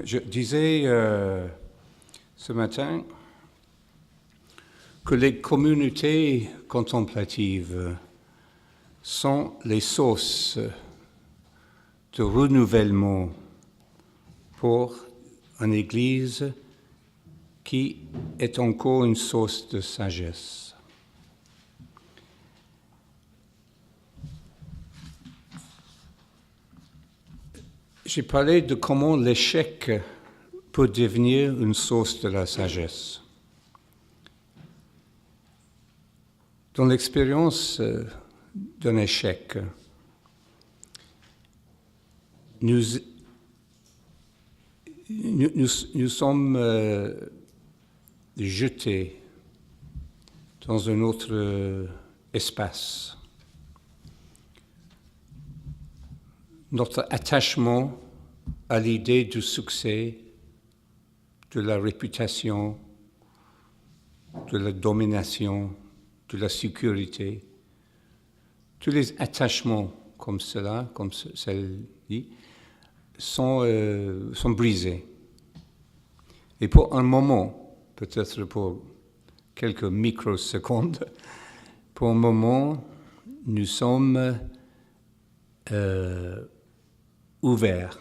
Je disais ce matin que les communautés contemplatives sont les sources de renouvellement pour une Église qui est encore une source de sagesse. J'ai parlé de comment l'échec peut devenir une source de la sagesse. Dans l'expérience d'un échec, nous sommes jetés dans un autre espace. Notre attachement à l'idée du succès, de la réputation, de la domination, de la sécurité, tous les attachements comme cela, comme celle-ci, sont brisés. Et pour un moment, peut-être pour quelques microsecondes, pour un moment, nous sommes ouverts.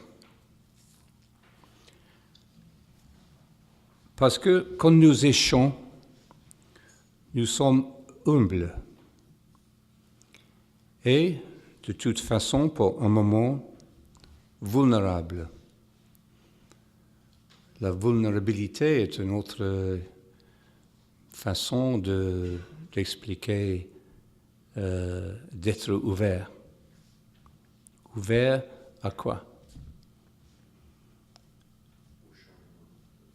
Parce que quand nous échouons, nous sommes humbles. Et, de toute façon, pour un moment, vulnérables. La vulnérabilité est une autre façon d'expliquer d'être ouvert. Ouvert à quoi?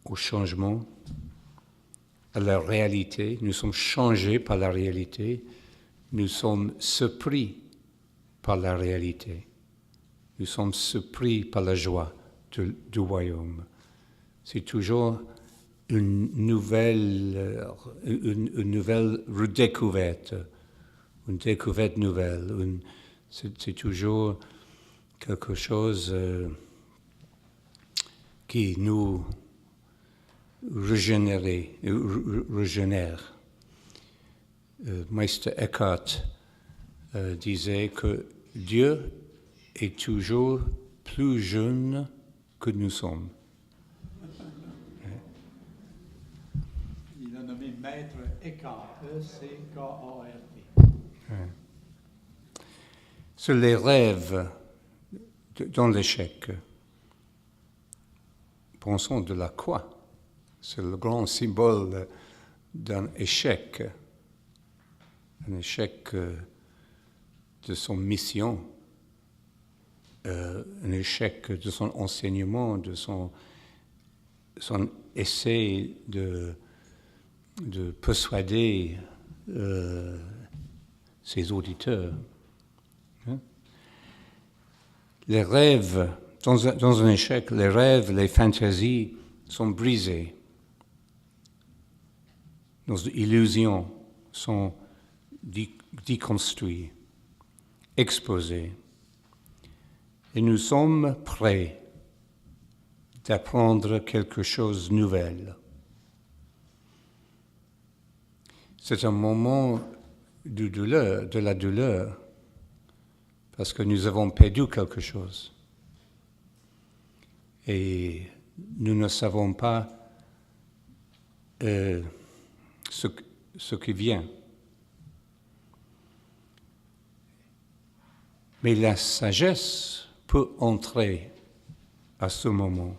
Au changement, à la réalité. Nous sommes changés par la réalité. Nous sommes surpris par la réalité. Nous sommes surpris par la joie du royaume. C'est toujours une nouvelle redécouverte, une découverte nouvelle. C'est toujours quelque chose qui nous régénère. Meister Eckhart disait que Dieu est toujours plus jeune que nous sommes. Il a nommé Maître Eckhart, E-C-K-A-R-T. Sur les rêves dans l'échec. Pensons de la croix. C'est le grand symbole d'un échec. Un échec de son mission. Un échec de son enseignement, de son essai de persuader ses auditeurs. Hein? Les rêves, dans un échec, les rêves, les fantaisies sont brisés. Nos illusions sont déconstruites, exposées. Et nous sommes prêts d'apprendre quelque chose de nouvel. C'est un moment de la douleur, parce que nous avons perdu quelque chose. Et nous ne savons pas ce qui vient. Mais la sagesse peut entrer à ce moment,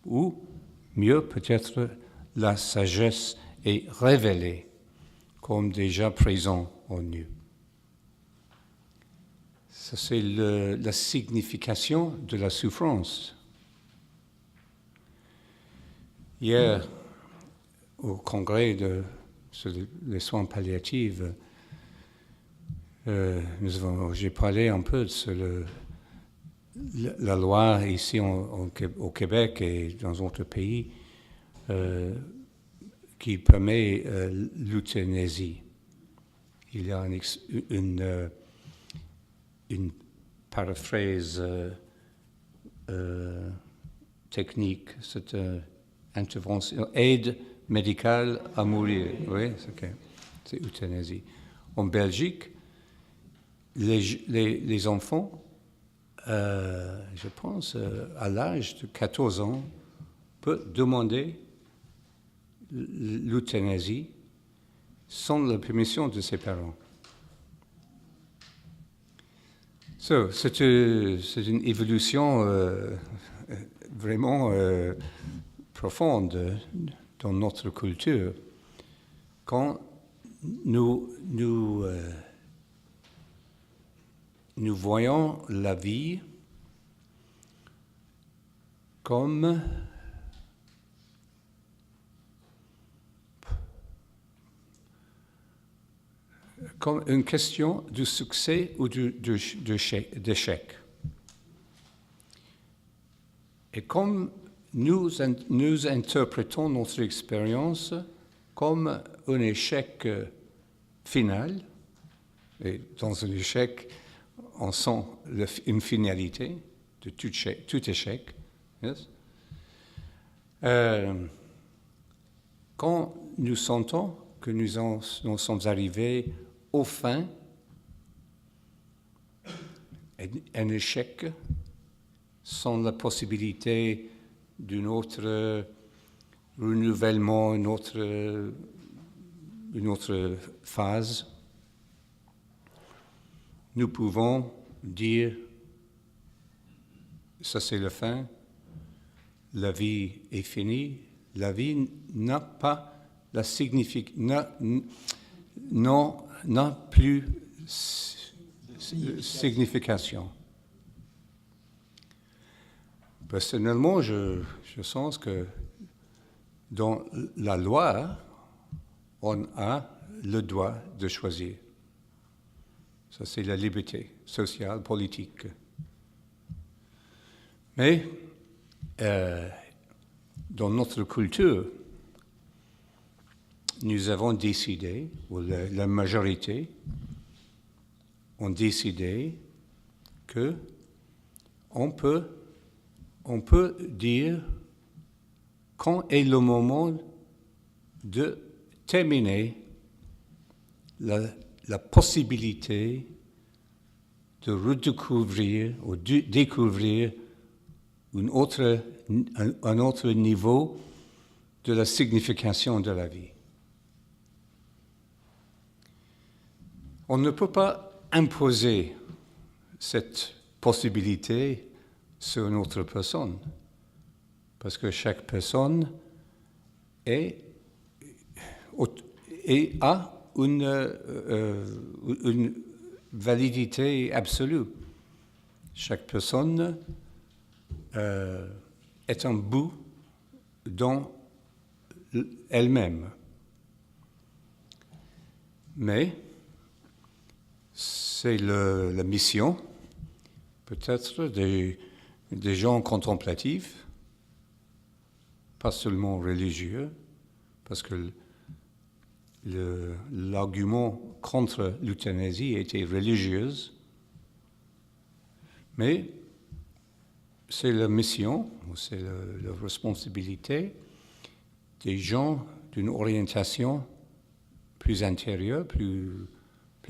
ou mieux peut-être la sagesse est révélée comme déjà présent en nous. Ça, c'est la signification de la souffrance. Hier, au congrès sur les soins palliatifs, j'ai parlé un peu sur la loi ici au Québec et dans d'autres pays qui permet l'euthanasie. Il y a une paraphrase technique, cette intervention, aide médicale à mourir. Oui, c'est euthanasie. En Belgique, les enfants, je pense, à l'âge de 14 ans, peuvent demander l'euthanasie sans la permission de ses parents. C'est une évolution vraiment profonde dans notre culture. Quand nous voyons la vie comme une question du succès ou d'échec. Et comme nous interprétons notre expérience comme un échec final, et dans un échec, on sent une finalité de tout échec. Yes? Quand nous sentons que nous sommes arrivés au fin, un échec sans la possibilité d'un autre renouvellement, une autre phase, nous pouvons dire, ça c'est la fin, la vie est finie, la vie n'a pas la n'a plus signification. Personnellement, je sens que dans la loi, on a le droit de choisir. Ça, c'est la liberté sociale, politique. Mais dans notre culture, nous avons décidé, ou la majorité ont décidé que on peut dire quand est le moment de terminer la possibilité de redécouvrir ou de découvrir un autre niveau de la signification de la vie. On ne peut pas imposer cette possibilité sur une autre personne, parce que chaque personne a une validité absolue. Chaque personne est un bout dans elle-même. Mais c'est la mission, peut-être, des gens contemplatifs, pas seulement religieux, parce que l'argument contre l'euthanasie était religieuse, mais c'est la mission, c'est la responsabilité des gens d'une orientation plus intérieure, plus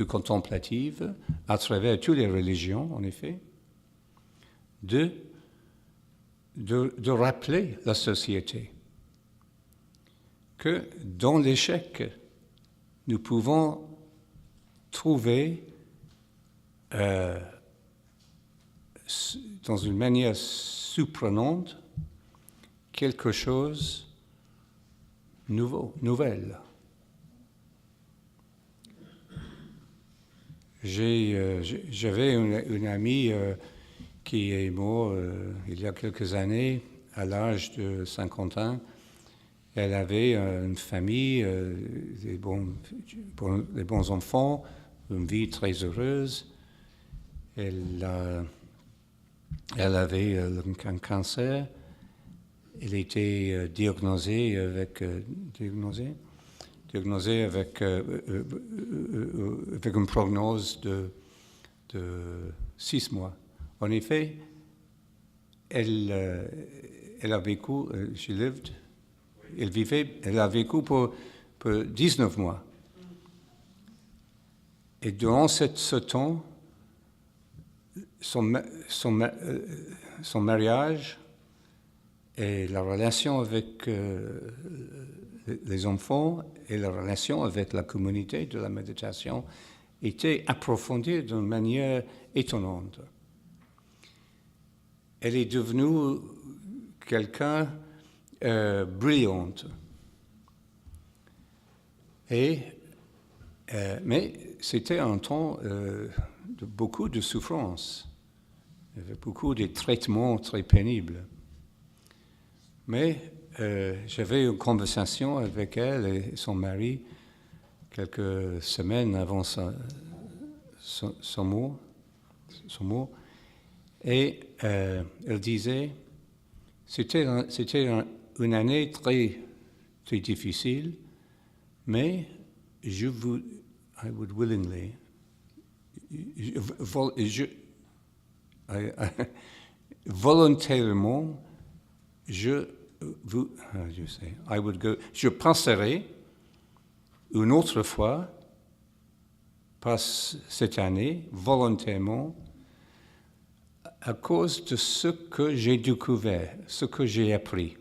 contemplative, à travers toutes les religions, en effet, de rappeler la société que dans l'échec, nous pouvons trouver, dans une manière surprenante, quelque chose nouvelle. J'avais une amie qui est morte il y a quelques années, à l'âge de 50 ans. Elle avait une famille, des bons enfants, une vie très heureuse. Elle avait un cancer. Elle était diagnosée avec une prognose de 6 mois. En effet, elle elle a vécu, elle a vécu pour 19 mois. Et durant ce temps, son mariage et la relation avec les enfants et la relation avec la communauté de la méditation étaient approfondies d'une manière étonnante. Elle est devenue quelqu'un brillante. Mais c'était un temps de beaucoup de souffrance. Il y avait beaucoup de traitements très pénibles. Mais j'avais une conversation avec elle et son mari quelques semaines avant son mort. Et elle disait, c'était une année très, très difficile, mais I would willingly, volontairement, je passerai une autre fois par cette année, volontairement, à cause de ce que j'ai découvert, ce que j'ai appris.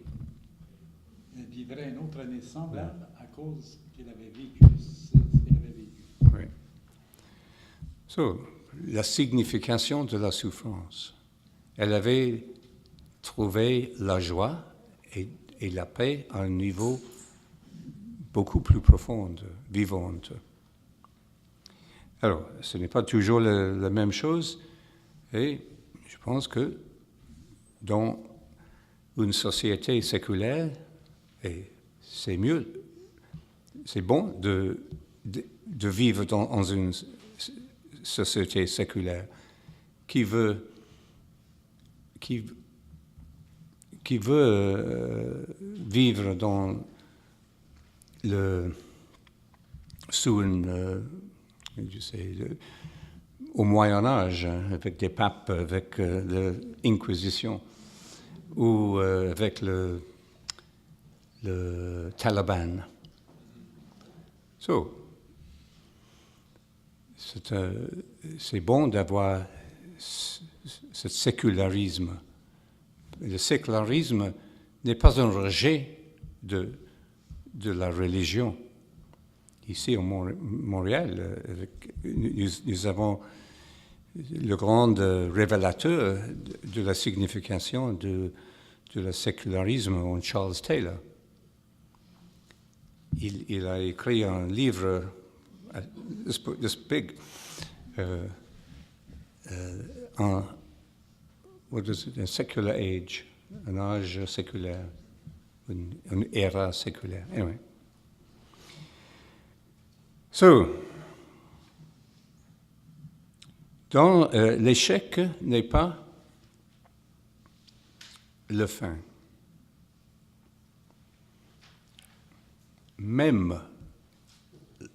Elle vivrait une autre année semblable à cause qu'elle avait vécu ce qu'elle avait vécu. Oui. La signification de la souffrance. Elle avait trouvé la joie et la paix à un niveau beaucoup plus profond, vivante. Alors, ce n'est pas toujours la même chose, et je pense que dans une société séculaire, et c'est mieux, c'est bon de vivre dans une société séculaire qui veut vivre au Moyen Âge, avec des papes, avec l'Inquisition, ou avec le Taliban. C'est bon d'avoir ce sécularisme. Le sécularisme n'est pas un rejet de la religion. Ici, au Montréal, nous avons le grand révélateur de la signification de le sécularisme, Charles Taylor. Il a écrit un livre, this big, what is it, a secular age, un âge séculaire, une ère séculaire. Anyway. Donc, l'échec n'est pas le fin. Même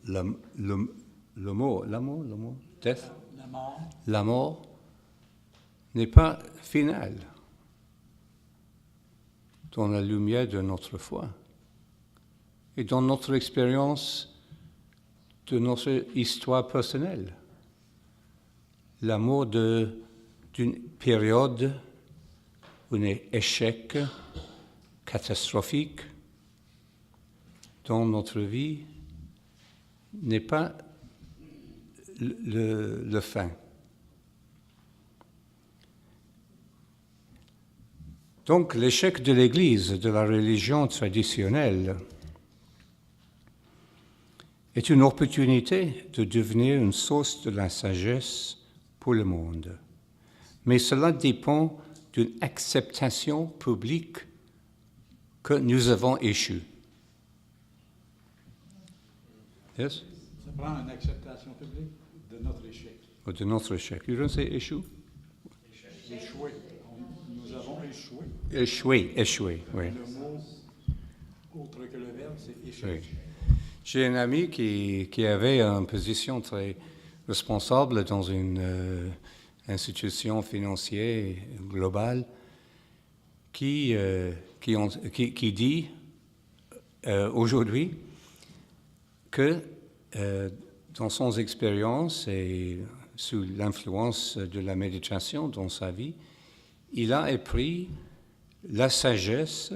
le mot, death, la mort n'est pas finale dans la lumière de notre foi et dans notre expérience de notre histoire personnelle. La mort d'une période, un échec catastrophique dans notre vie n'est pas le fin. Donc l'échec de l'Église, de la religion traditionnelle, est une opportunité de devenir une source de la sagesse pour le monde. Mais cela dépend d'une acceptation publique que nous avons échoué. Yes? Ça prend une acceptation publique de notre échec. De notre échec. You don't say échoué? Échoué. Nous avons échoué. Échoué, oui. Le mot, autre que le verbe, c'est échec. Oui. J'ai un ami qui avait une position très responsable dans une institution financière globale qui dit aujourd'hui que dans son expérience et sous l'influence de la méditation dans sa vie, il a appris la sagesse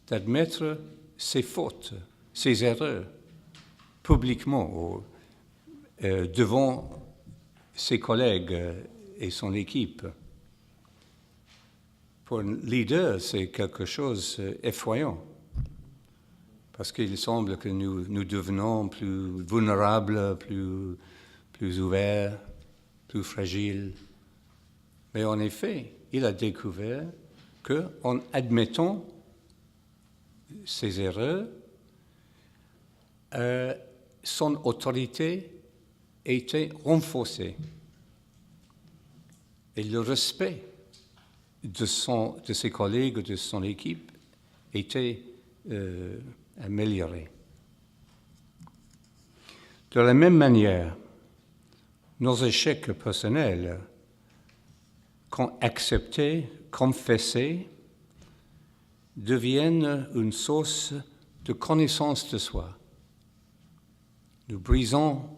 d'admettre ses fautes, ses erreurs, publiquement, devant ses collègues et son équipe. Pour un leader, c'est quelque chose d'effrayant, parce qu'il semble que nous devenons plus vulnérables, plus ouverts, plus fragiles. Mais en effet, il a découvert qu'en admettant ses erreurs, son autorité était renforcée. Et le respect de ses collègues, de son équipe, était amélioré. De la même manière, nos échecs personnels, quand acceptés, confessés, deviennent une source de connaissance de soi. Nous brisons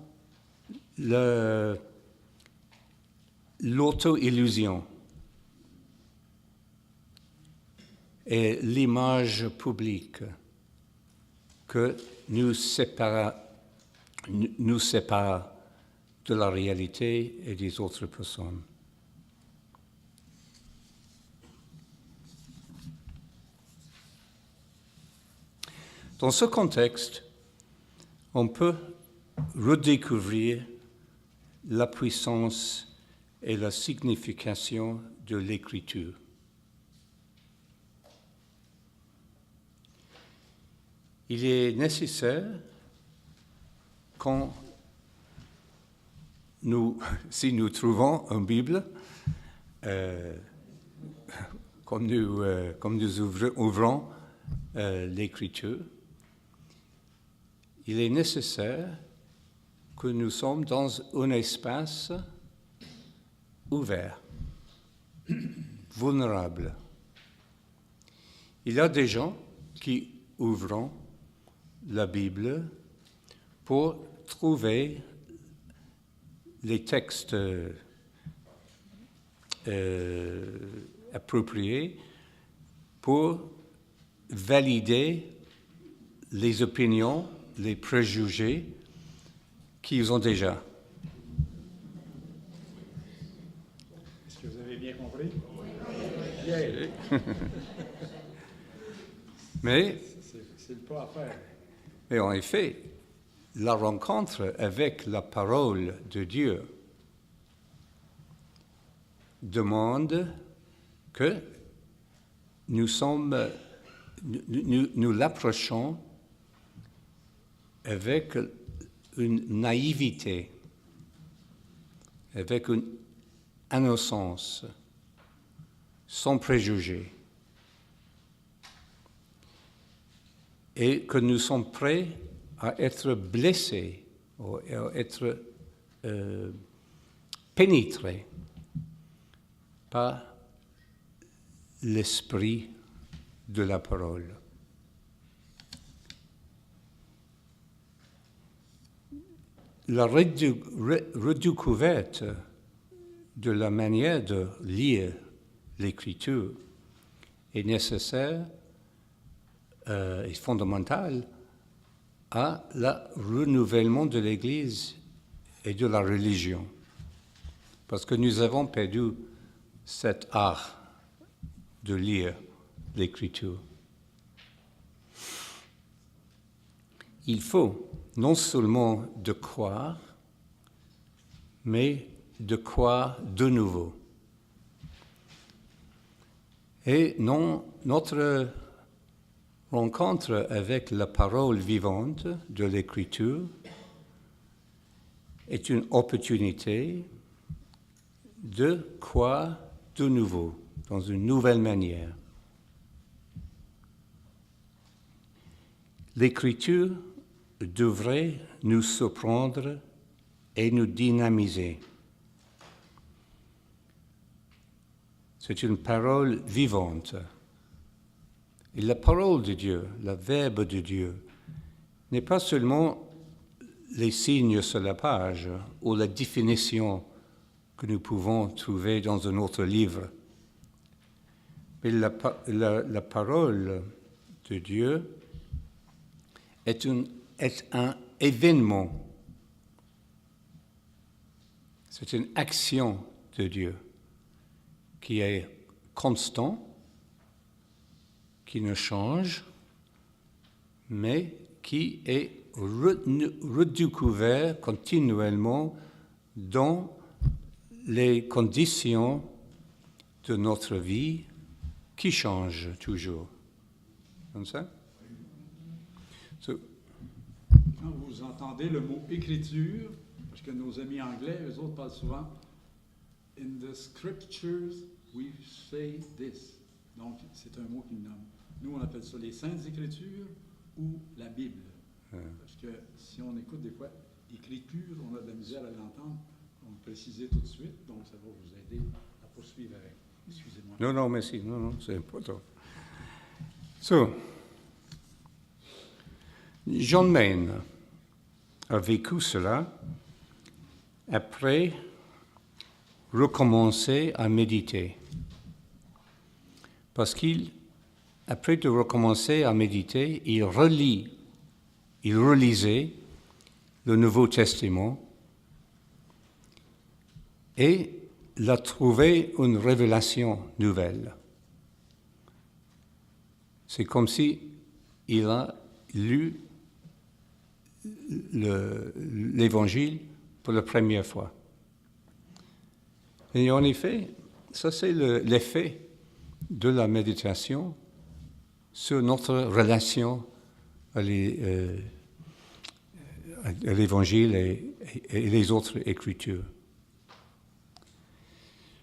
l'auto-illusion et l'image publique que nous sépare de la réalité et des autres personnes. Dans ce contexte, on peut redécouvrir la puissance et la signification de l'écriture. Il est nécessaire si nous trouvons une Bible, comme nous ouvrons l'écriture, il est nécessaire que nous sommes dans un espace ouvert, vulnérable. Il y a des gens qui ouvrent la Bible pour trouver les textes appropriés pour valider les opinions, les préjugés qu'ils ont déjà. Est-ce que vous avez bien compris? Bien. Mais c'est le pas à faire. Mais en effet, la rencontre avec la parole de Dieu demande que nous l'approchons avec une naïveté, avec une innocence, sans préjugés. Et que nous sommes prêts à être blessés, à être pénétrés par l'esprit de la parole. La redécouverte de la manière de lire l'Écriture est nécessaire et fondamentale à le renouvellement de l'Église et de la religion. Parce que nous avons perdu cet art de lire l'Écriture. Il faut non seulement de croire, mais de croire de nouveau. Et notre rencontre avec la parole vivante de l'Écriture est une opportunité de croire de nouveau, dans une nouvelle manière. L'Écriture devrait nous surprendre et nous dynamiser. c'est une parole vivante. Et la parole de Dieu, le Verbe de Dieu, n'est pas seulement les signes sur la page ou la définition que nous pouvons trouver dans un autre livre. Mais la parole de Dieu est un événement. C'est une action de Dieu qui est constant, qui ne change, mais qui est redécouvert continuellement dans les conditions de notre vie qui changent toujours. Comme ça? Quand vous entendez le mot écriture, parce que nos amis anglais, eux autres parlent souvent « In the scriptures, we say this ». Donc, c'est un mot qu'ils nomment. Nous, on appelle ça les Saintes Écritures ou la Bible. Parce que si on écoute des fois « écriture », on a de la misère à l'entendre. On va préciser tout de suite, donc ça va vous aider à poursuivre avec. Excusez-moi. Non, merci. Non, c'est important. So, John Maine a vécu cela après recommencer à méditer. Parce qu'après de recommencer à méditer, il relisait le Nouveau Testament et il a trouvé une révélation nouvelle. C'est comme si il a lu l'Évangile pour la première fois. Et en effet, ça c'est l'effet de la méditation sur notre relation à l'Évangile et les autres Écritures.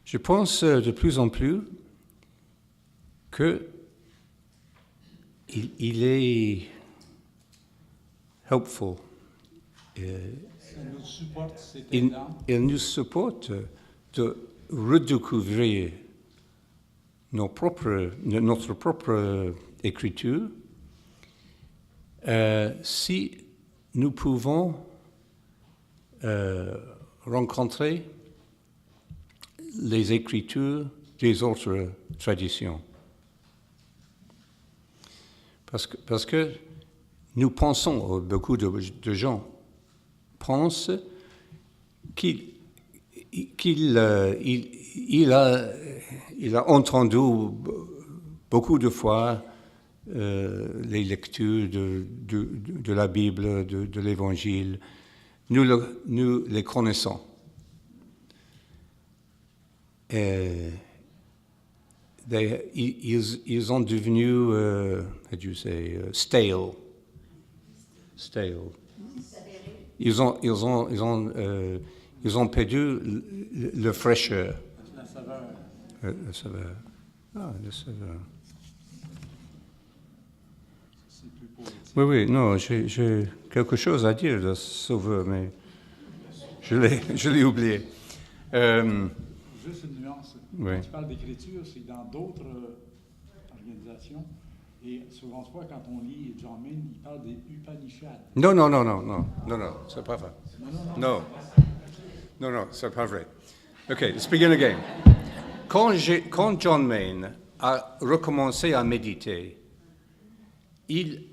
Je pense de plus en plus qu'il est helpful. Il nous supporte de redécouvrir notre propre écriture si nous pouvons rencontrer les écritures des autres traditions. Parce que nous pensons, beaucoup de gens pensent qu'il a entendu beaucoup de fois les lectures de la Bible, de l'Évangile. Nous les connaissons. Ils ont devenu, how do you say, stale. Ils ont perdu le fraîcheur. La saveur. La saveur. Ah, la saveur. C'est plus poétique. Oui, non, j'ai quelque chose à dire de Sauveur, mais je l'ai oublié. Juste une nuance. Oui. Quand tu parles d'écriture, c'est dans d'autres organisations. Et souvent, quand on lit John Maine, il parle des Upanishads. Non, c'est pas vrai. Non, c'est pas vrai. OK, let's begin again. Quand John Maine a recommencé à méditer, il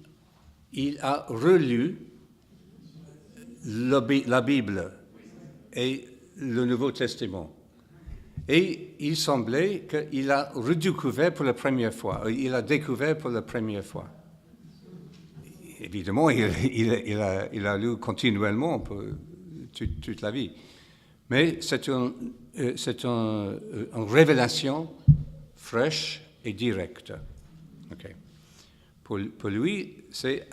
a relu la Bible et le Nouveau Testament. Et il semblait qu'il a redécouvert pour la première fois. Il a découvert pour la première fois. Évidemment, il a lu continuellement pour toute la vie. Mais c'est une révélation fraîche et directe. Okay. Pour lui, c'est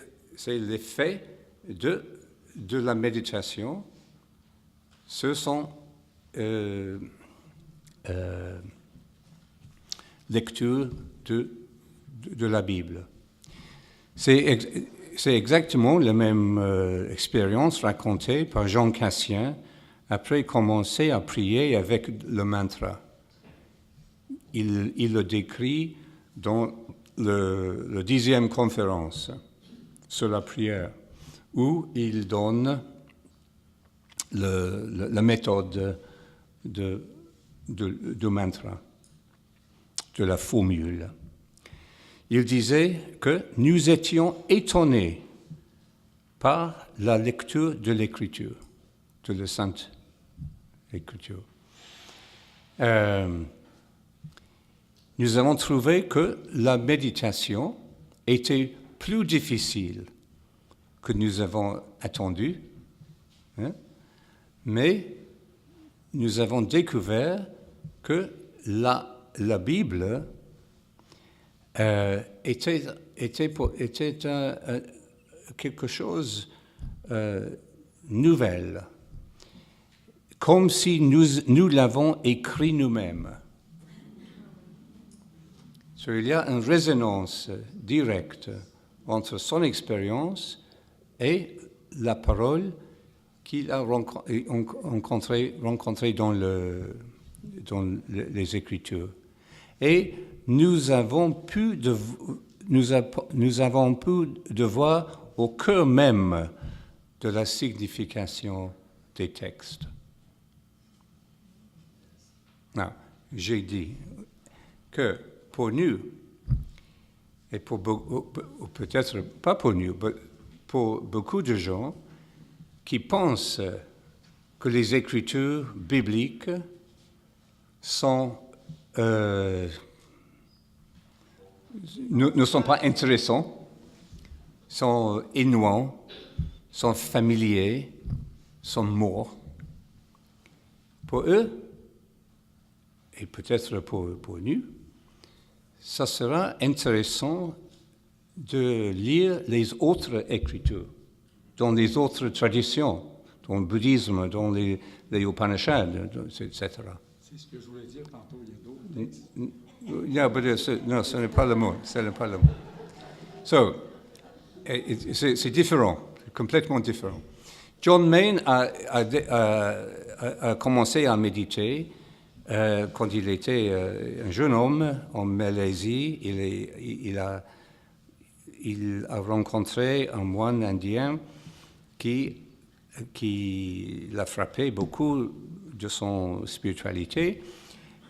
l'effet de la méditation. Ce sont lecture de la Bible. C'est exactement la même expérience racontée par Jean Cassien après commencer à prier avec le mantra. il le décrit dans le 10e conférence sur la prière, où il donne la méthode du mantra, de la formule. Il disait que nous étions étonnés par la lecture de l'Écriture, de la Sainte Écriture. Nous avons trouvé que la méditation était plus difficile que nous avons attendu, hein, mais nous avons découvert que la Bible était quelque chose nouvel, comme si nous l'avons écrit nous-mêmes. Il y a une résonance directe entre son expérience et la parole qu'il a rencontrée dans les Écritures. Et nous avons pu de voir au cœur même de la signification des textes. Non, j'ai dit que pour nous, et peut-être pas pour nous, mais pour beaucoup de gens qui pensent que les Écritures bibliques sont ne sont pas intéressants, sont inouïs, sont familiers, sont morts. Pour eux, et peut-être pour nous, ça sera intéressant de lire les autres Écritures, dans les autres traditions, dans le bouddhisme, dans les Upanishads, etc. C'est ce que je voulais dire tantôt, il y a d'autres textes. Yeah, but non, ce n'est pas le mot. Ce n'est pas le mot. C'est différent, complètement différent. John Mayne a commencé à méditer quand il était un jeune homme en Malaisie. Il a rencontré un moine indien qui l'a frappé beaucoup de son spiritualité.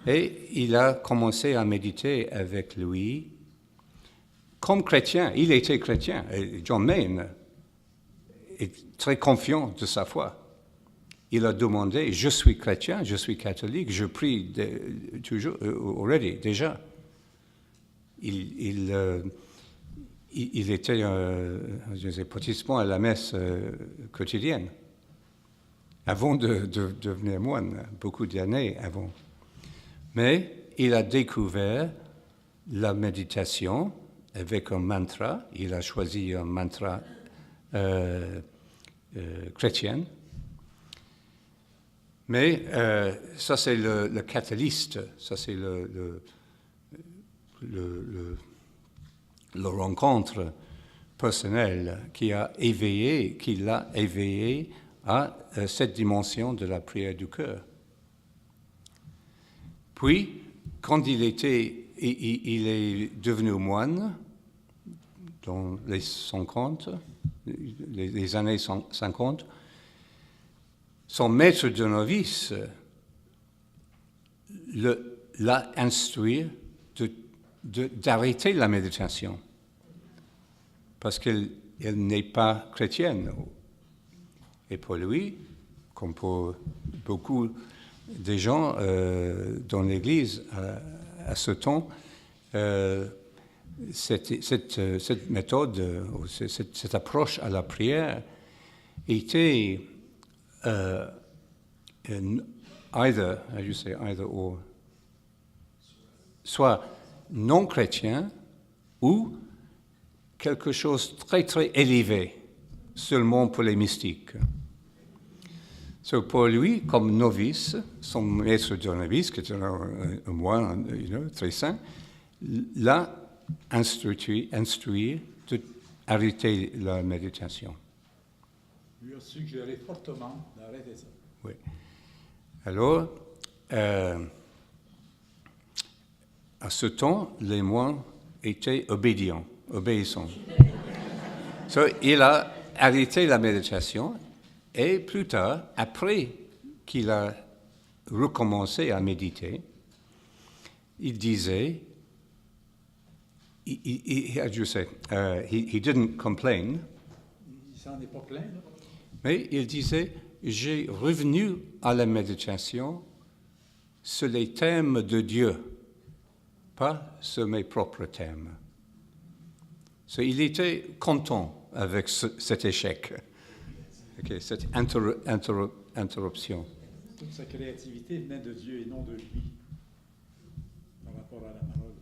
Et il a commencé à méditer avec lui comme chrétien. Il était chrétien. Et John Mayne est très confiant de sa foi. Il a demandé, je suis chrétien, je suis catholique, je prie toujours, déjà. Il était, pratiquement à la messe quotidienne, avant de devenir moine, beaucoup d'années avant. Mais il a découvert la méditation avec un mantra. Il a choisi un mantra chrétien. Mais ça, c'est le catalyste. Ça, c'est le rencontre personnelle qui l'a éveillé à cette dimension de la prière du cœur. Puis, quand il est devenu moine, dans les 50, les années 50, son maître de novice l'a instruit d'arrêter la méditation, parce qu'elle n'est pas chrétienne. Et pour lui, comme pour beaucoup des gens dans l'Église à ce temps, cette méthode, cette approche à la prière était either or, soit non chrétien ou quelque chose de très très élevé, seulement pour les mystiques. Pour lui, comme novice, son maître de novice, qui était un moine très saint, l'a instruit d'arrêter la méditation. Lui a suggéré fortement d'arrêter ça. Oui. Alors, À ce temps, les moines étaient obéissants. Il a arrêté la méditation et plus tard, après qu'il a recommencé à méditer, il disait, how do you say, he didn't complain, Il s'en est pas plaint, là. mais il disait, j'ai revenu à la méditation sur les thèmes de Dieu, pas sur mes propres thèmes. Il était content avec cet échec, cette interruption. Toute sa créativité venait de Dieu et non de lui, par rapport à la parole.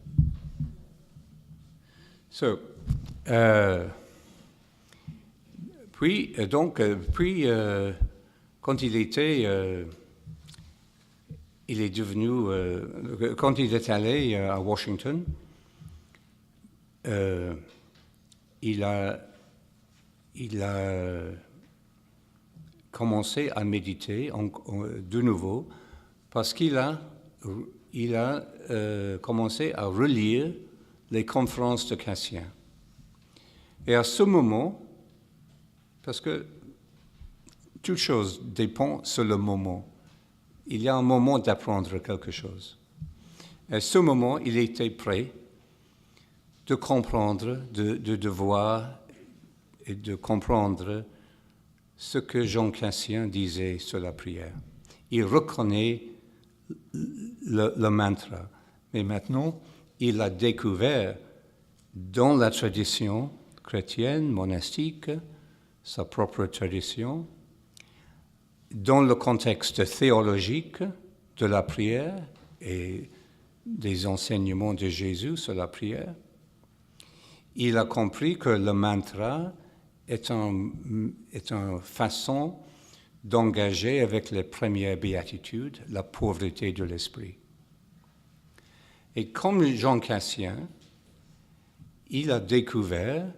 Quand quand il est allé à Washington, il a commencé à méditer de nouveau parce qu'il a commencé à relire les conférences de Cassien. Et à ce moment, parce que toute chose dépend sur le moment, il y a un moment d'apprendre quelque chose. À ce moment, il était prêt de comprendre, de voir et de comprendre ce que Jean Cassien disait sur la prière. Il reconnaît le mantra, mais maintenant, il a découvert dans la tradition chrétienne, monastique, sa propre tradition, dans le contexte théologique de la prière et des enseignements de Jésus sur la prière, il a compris que le mantra est une façon d'engager avec les premières béatitudes la pauvreté de l'esprit. Et comme Jean Cassien, il a découvert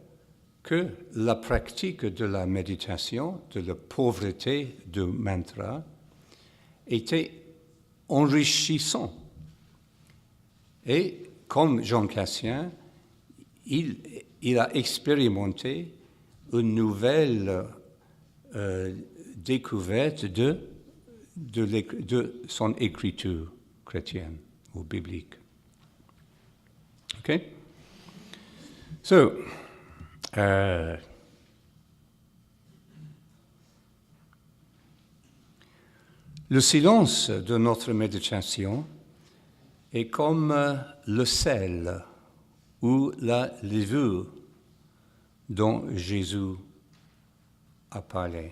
que la pratique de la méditation, de la pauvreté du mantra, était enrichissant. Et comme Jean Cassien, il a expérimenté une nouvelle découverte de son écriture chrétienne ou biblique. OK? Le silence de notre méditation est comme le sel ou la levure dont Jésus a parlé.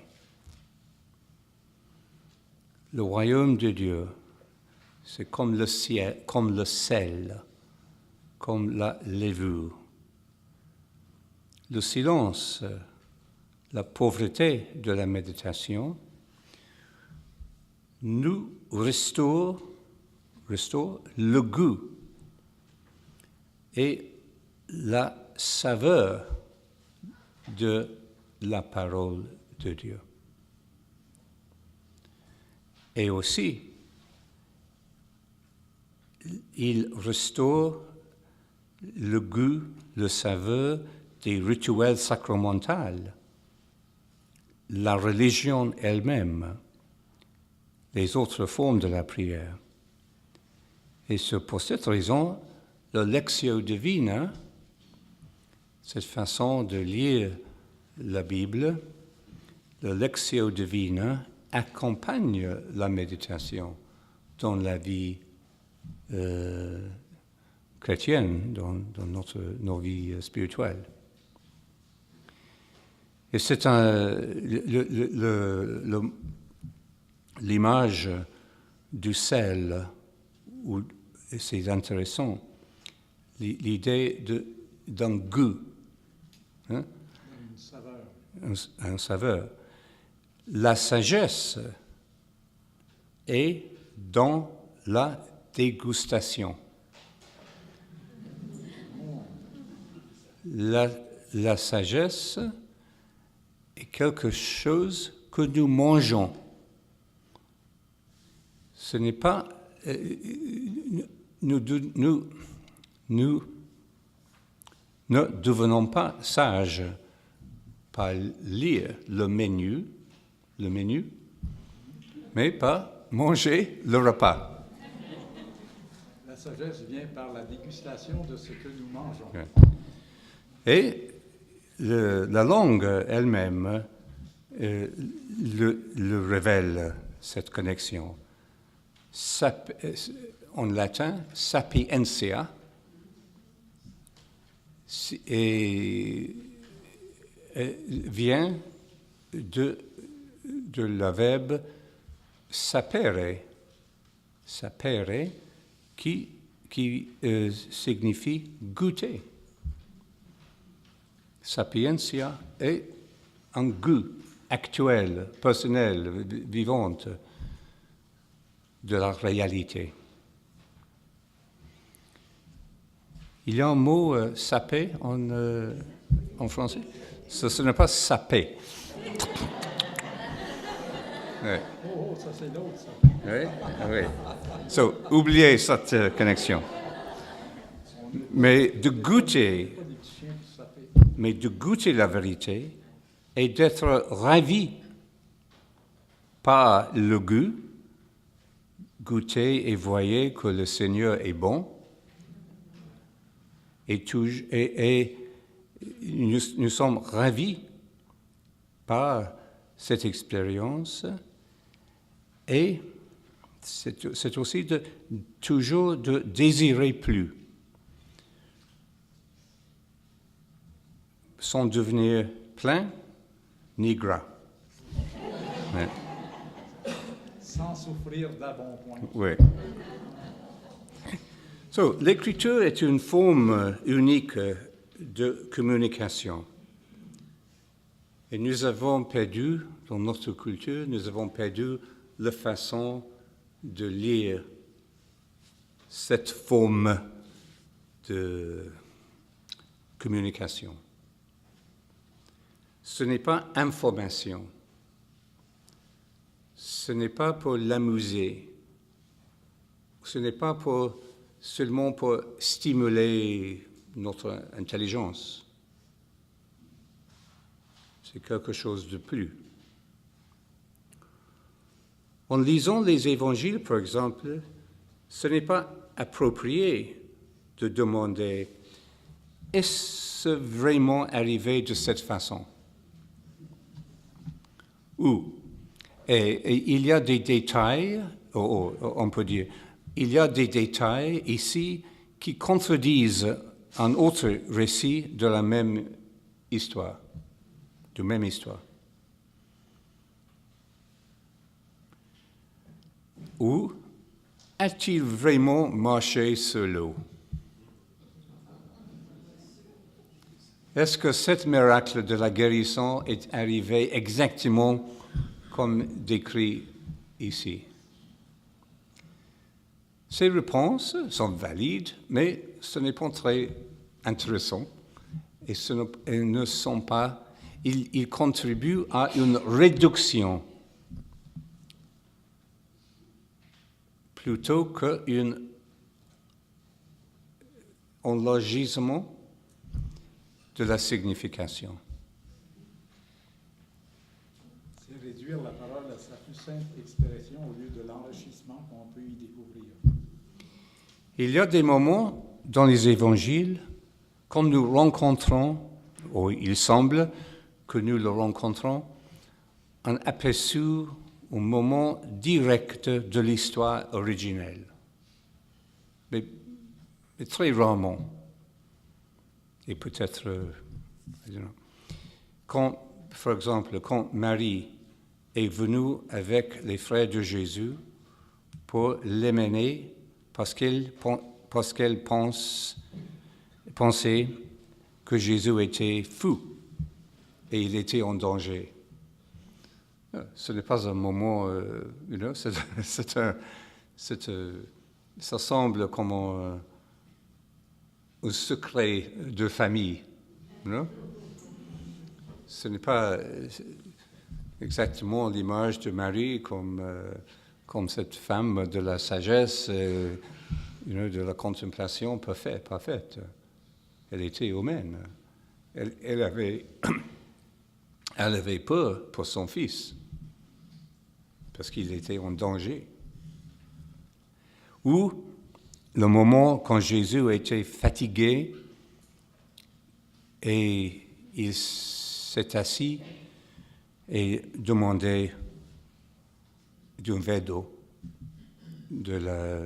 Le royaume de Dieu, c'est comme le ciel, comme le sel, comme la levure. Le silence, la pauvreté de la méditation nous restaure le goût et la saveur de la parole de Dieu. Et aussi, il restaure le goût, le saveur des rituels sacramentaux, la religion elle-même, les autres formes de la prière. Et pour cette raison, le Lectio Divina, cette façon de lire la Bible, le Lectio Divina accompagne la méditation dans la vie chrétienne, dans nos vies spirituelles. Et c'est l'image du sel, c'est intéressant, l'idée d'un goût, hein? Une saveur. Un saveur. La sagesse est dans la dégustation. La sagesse est quelque chose que nous mangeons. Ce n'est pas... nous ne devenons pas sages par lire le menu, mais par manger le repas. La sagesse vient par la dégustation de ce que nous mangeons. Et la langue elle-même le révèle, cette connexion. En latin, sapientia, vient de la verbe sapere, qui signifie goûter. Sapientia est un goût actuel, personnel, vivante de la réalité. Il y a un mot saper en français. Ce n'est pas saper. Ouais. Oh, ça c'est l'autre, ça. Oui. So, oubliez cette connexion. Mais de goûter la vérité et d'être ravi par le goût, goûtez et voyez que le Seigneur est bon, et nous sommes ravis par cette expérience, et c'est aussi toujours de désirer plus, sans devenir plein ni gras. Ouais. Sans souffrir d'embonpoint. Oui. L'écriture est une forme unique de communication. Et nous avons perdu, dans notre culture, la façon de lire cette forme de communication. Ce n'est pas information. Ce n'est pas pour l'amuser. Ce n'est pas seulement pour stimuler notre intelligence. C'est quelque chose de plus. En lisant les évangiles, par exemple, ce n'est pas approprié de demander « est-ce vraiment arrivé de cette façon ?» Ou il y a des détails, on peut dire, il y a des détails ici qui contredisent un autre récit de la même histoire. Ou a-t-il vraiment marché sur l'eau? Est-ce que ce miracle de la guérison est arrivé exactement comme décrit ici? Ces réponses sont valides, mais ce n'est pas très intéressant et elles ne sont pas. Ils contribuent à une réduction plutôt qu'un enlargissement de la signification. C'est réduire la parole à sa plus simple expression au lieu de l'enrichissement qu'on peut y découvrir. Il y a des moments dans les évangiles, quand nous rencontrons, ou il semble que nous le rencontrons, un aperçu, un moment direct de l'histoire originelle. Mais très rarement. Et peut-être, par exemple, quand Marie est venue avec les frères de Jésus pour l'emmener parce qu'elle pensait que Jésus était fou et il était en danger. Ce n'est pas un moment, ça semble comme un secret de famille. Non? Ce n'est pas exactement l'image de Marie comme cette femme de la sagesse de la contemplation parfaite. Elle était humaine. Elle avait peur pour son fils, parce qu'il était en danger. Ou le moment quand Jésus était fatigué et il s'est assis et demandait d'un verre d'eau de la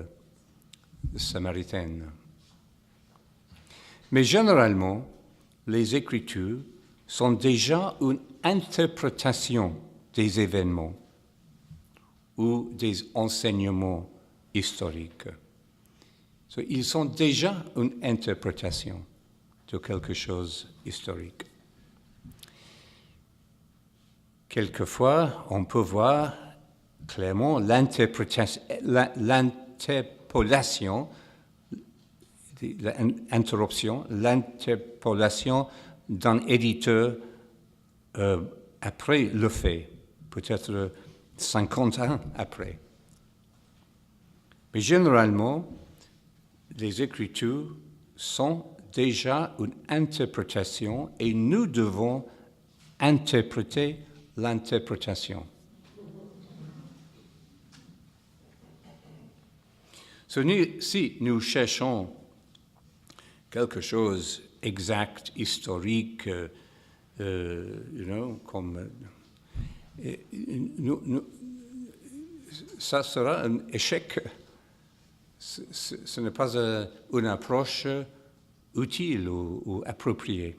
Samaritaine. Mais généralement, les Écritures sont déjà une interprétation des événements ou des enseignements historiques. Ils sont déjà une interprétation de quelque chose historique. Quelquefois, on peut voir clairement l'interpolation d'un éditeur après le fait, peut-être 50 ans après. Mais généralement, les Écritures sont déjà une interprétation et nous devons interpréter l'interprétation. Si nous cherchons quelque chose exact, historique, comme ça sera un échec. Ce n'est pas une approche utile ou appropriée.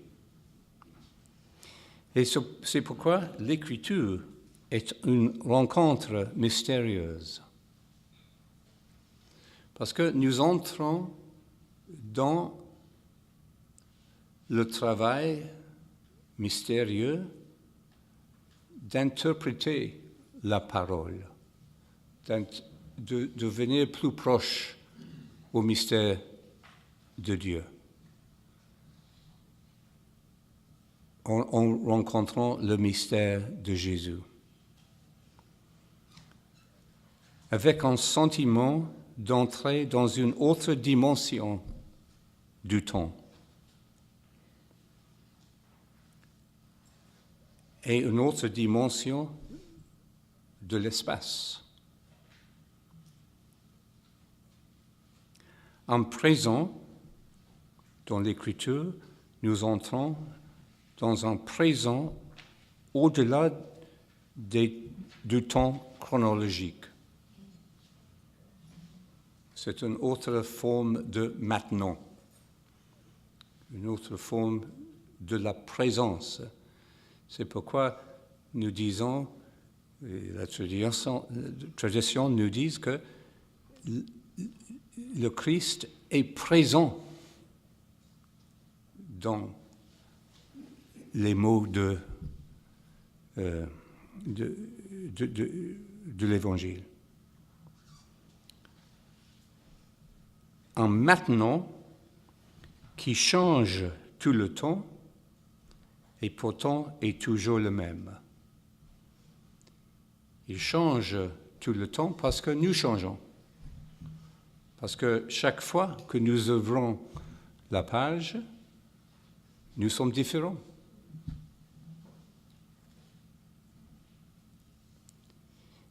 Et c'est pourquoi l'Écriture est une rencontre mystérieuse. Parce que nous entrons dans le travail mystérieux d'interpréter la parole, de devenir plus proche au mystère de Dieu. En rencontrant le mystère de Jésus. Avec un sentiment d'entrer dans une autre dimension du temps. Et une autre dimension de l'espace. En présent, dans l'Écriture, nous entrons dans un présent au-delà du temps chronologique. C'est une autre forme de maintenant, une autre forme de la présence. C'est pourquoi nous disons, la tradition nous dit que le Christ est présent dans les mots de l'Évangile. Un maintenant qui change tout le temps et pourtant est toujours le même. Il change tout le temps parce que nous changeons. Parce que chaque fois que nous ouvrons la page, nous sommes différents.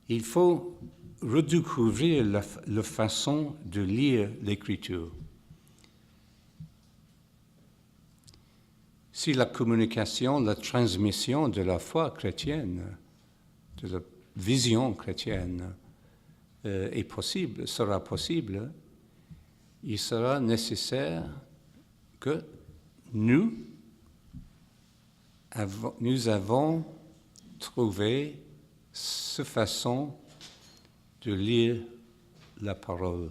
Il faut redécouvrir la façon de lire l'Écriture. Si la communication, la transmission de la foi chrétienne, de la vision chrétienne sera possible, il sera nécessaire que nous avons trouvé cette façon de lire la parole.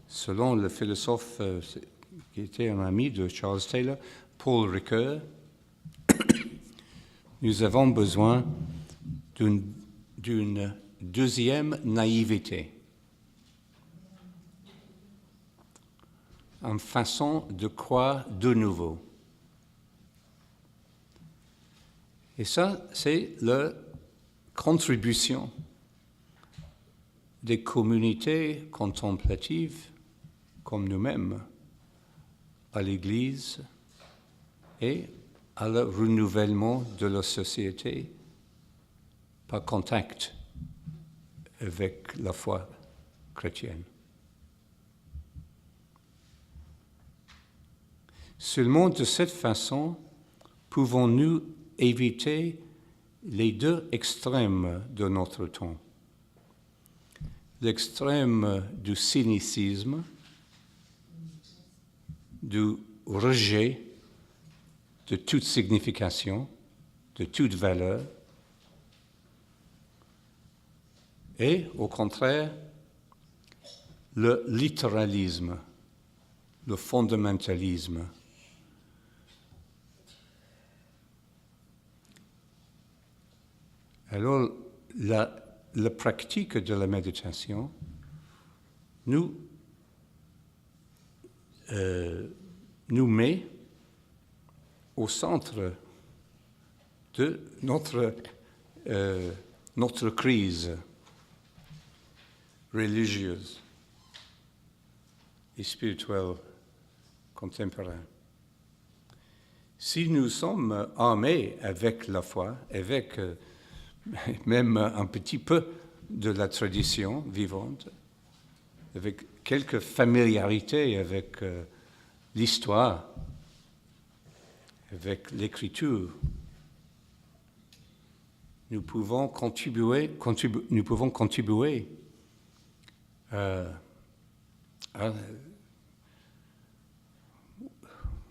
Selon le philosophe qui était un ami de Charles Taylor, Paul Ricoeur, nous avons besoin d'une deuxième naïveté, une façon de croire de nouveau. Et ça, c'est la contribution des communautés contemplatives comme nous-mêmes à l'Église et à le renouvellement de la société par contact avec la foi chrétienne. Seulement de cette façon pouvons-nous éviter les deux extrêmes de notre temps. L'extrême du cynicisme, du rejet de toute signification, de toute valeur, et au contraire, le littéralisme, le fondamentalisme. Alors, la pratique de la méditation nous met au centre de notre crise religieuse et spirituelle contemporaine. Si nous sommes armés avec la foi, avec même un petit peu de la tradition vivante, avec quelque familiarité avec l'histoire, avec l'écriture, nous pouvons contribuer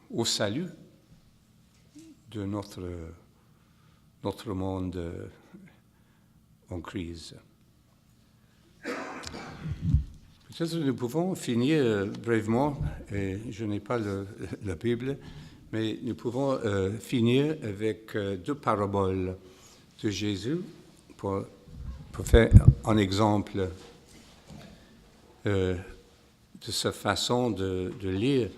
au salut de notre monde en crise. Peut-être nous pouvons finir brièvement, et je n'ai pas la Bible, mais nous pouvons finir avec deux paraboles de Jésus pour faire un exemple de sa façon de lire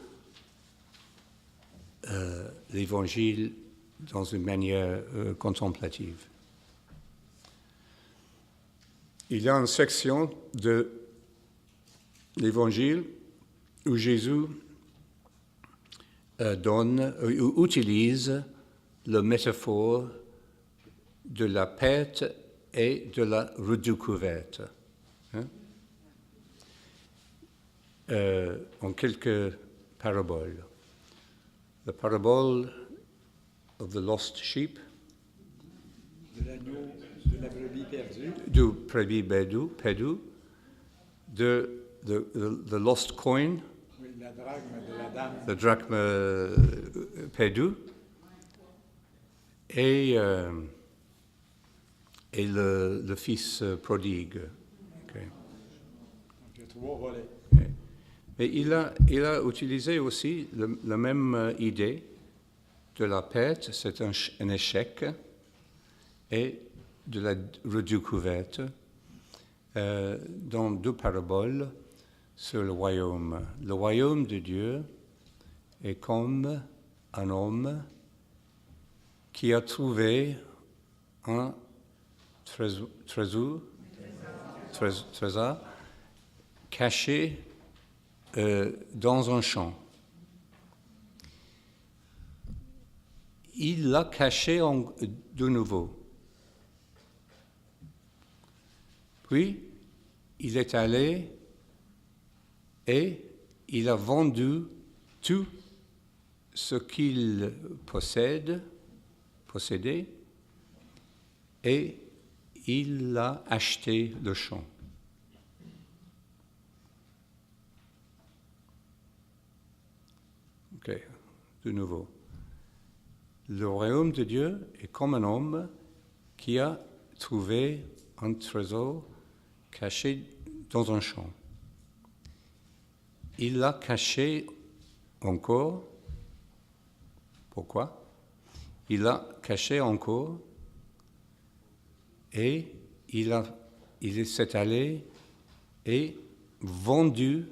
l'Évangile dans une manière contemplative. Il y a une section de l'Évangile où Jésus utilise la métaphore de la perte et de la redécouverte. En quelques paraboles. La parabole of the lost sheep. De l'agneau, de la brebis perdue. Du brebis perdu. De the lost coin. Oui, la drachme de la dame. The drachme perdu. Et le fils prodigue. Okay. Donc, il y a trois volets. Okay. Mais il a utilisé aussi la même idée de la perte, c'est un échec, et de la redécouverte dans deux paraboles sur le royaume. Le royaume de Dieu est comme un homme qui a trouvé un trésor caché dans un champ. Il l'a caché de nouveau. Puis, il est allé et il a vendu tout ce qu'il possédait, et il a acheté le champ. Ok, de nouveau. Le royaume de Dieu est comme un homme qui a trouvé un trésor caché dans un champ. Il l'a caché encore. Pourquoi? Il l'a caché encore et il s'est allé et vendu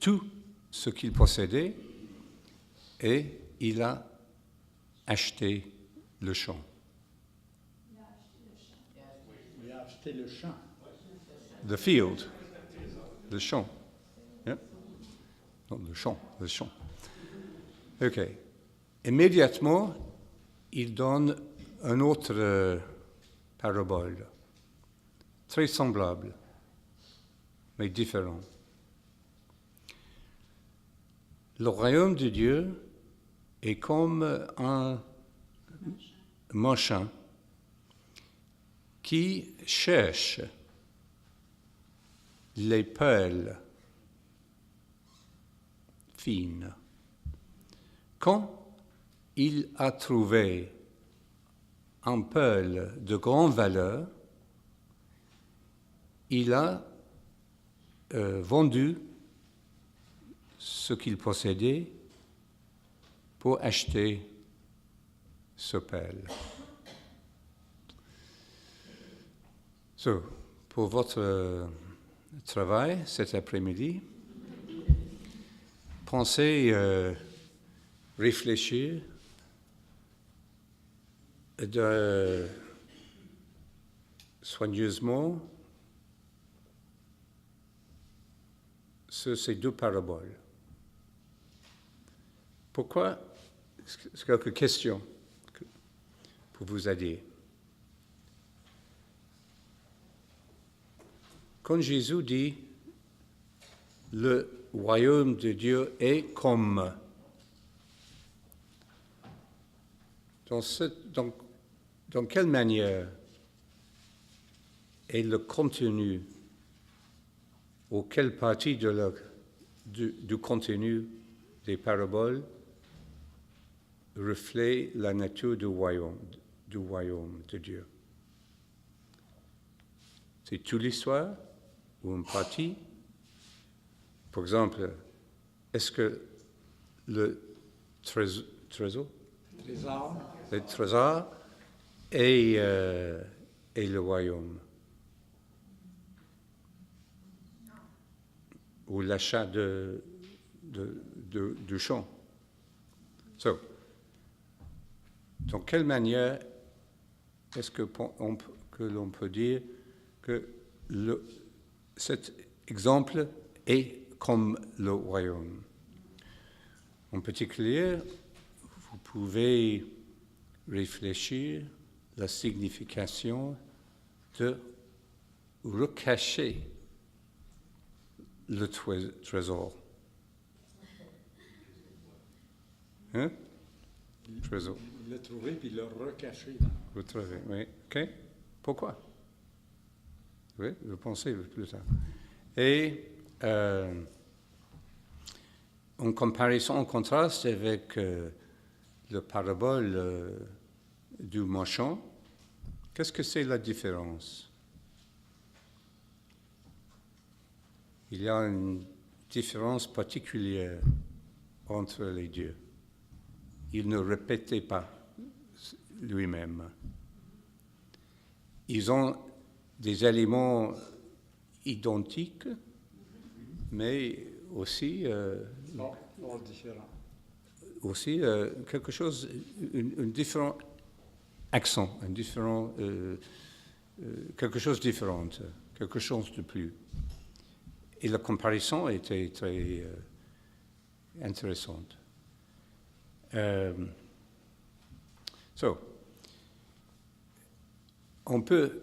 tout ce qu'il possédait et il a acheté le champ. Il a acheté le champ. The field. Le champ. Yeah? Non, le champ. Le champ. OK. Immédiatement, il donne un autre parabole, très semblable, mais différent. Le royaume de Dieu est comme un marchand qui cherche les perles fines. Quand il a trouvé un perle de grande valeur, il a vendu ce qu'il possédait pour acheter ce perle. Pour votre travail cet après-midi, pensez, réfléchir soigneusement sur ces deux paraboles. Pourquoi? C'est quelques questions pour vous aider. Quand Jésus dit « le royaume de Dieu est comme », dans quelle manière est le contenu ou quelle partie du contenu des paraboles reflète la nature du royaume de Dieu? C'est toute l'histoire ou une partie? Par exemple, est-ce que le trésor est le royaume? Ou l'achat du champ? Dans quelle manière est-ce que l'on peut dire que cet exemple est comme le royaume? En particulier, vous pouvez réfléchir à la signification de recacher le trésor. Hein? Trésor. Il l'a trouvé puis il l'a recaché. Vous trouvez, oui. OK. Pourquoi? Oui, je pensais plus tard. Et en comparaison, en contraste avec le parabole du marchand, qu'est-ce que c'est la différence? Il y a une différence particulière entre les deux. Il ne répétait pas lui-même. Ils ont des éléments identiques, mais aussi, différent. aussi quelque chose, un différent accent, un différent, quelque chose de différent, quelque chose de plus. Et la comparaison était très intéressante. On peut,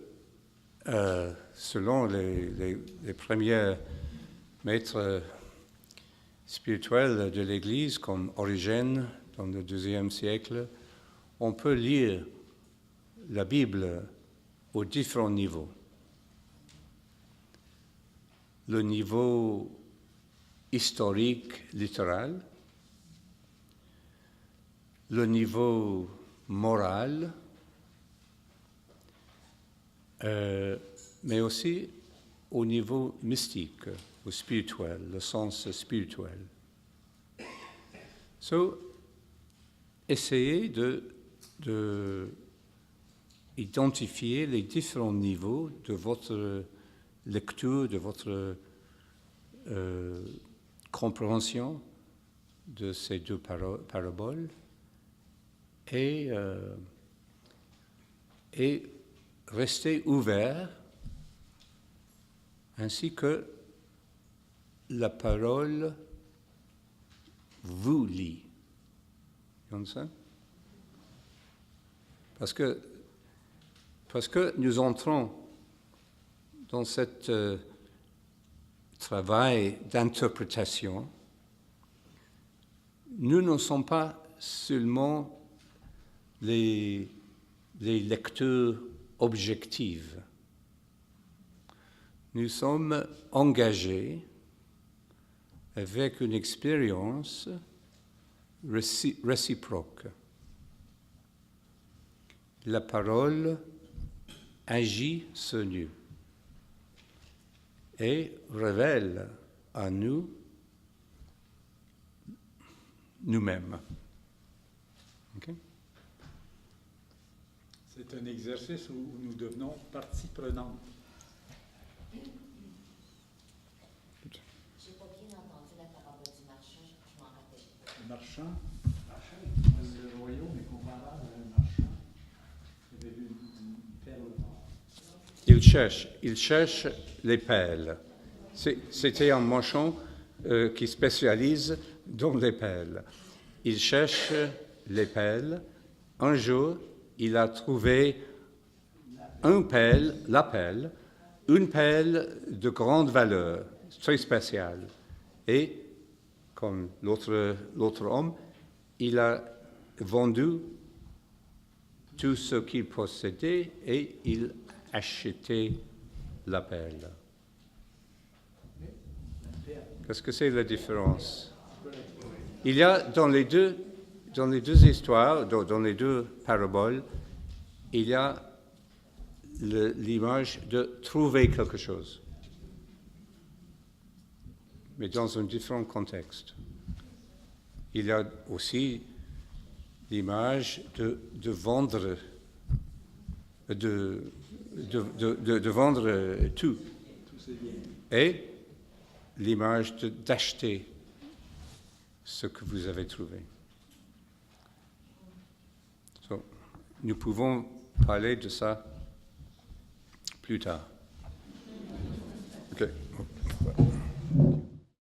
selon les premiers maîtres spirituels de l'Église, comme Origène dans le IIe siècle, on peut lire la Bible aux différents niveaux. Le niveau historique, littéral, le niveau moral, mais aussi au niveau mystique ou spirituel, le sens spirituel. Essayez de identifier les différents niveaux de votre lecture, de votre compréhension de ces deux paraboles et rester ouvert ainsi que la parole vous lie. You understand? Parce que nous entrons dans ce travail d'interprétation, nous ne sommes pas seulement les lecteurs objectifs. Nous sommes engagés avec une expérience réciproque. La parole agit sur nous et révèle à nous nous-mêmes. Okay? C'est un exercice où nous devenons partie prenante. J'ai pas bien entendu la parole du marchand, je m'en rappelle. Le marchand, le royaume est comparable à un marchand. Il y avait une perle noire. Il cherche les perles. C'était un marchand qui spécialise dans les perles. Il cherche les perles. Un jour, il a trouvé une perle de grande valeur, très spéciale. Et, comme l'autre homme, il a vendu tout ce qu'il possédait et il a acheté la perle. Qu'est-ce que c'est la différence? Il y a dans les deux histoires, dans les deux paraboles, il y a l'image de trouver quelque chose, mais dans un différent contexte. Il y a aussi l'image de vendre, de vendre tout, et l'image d'acheter ce que vous avez trouvé. Nous pouvons parler de ça plus tard.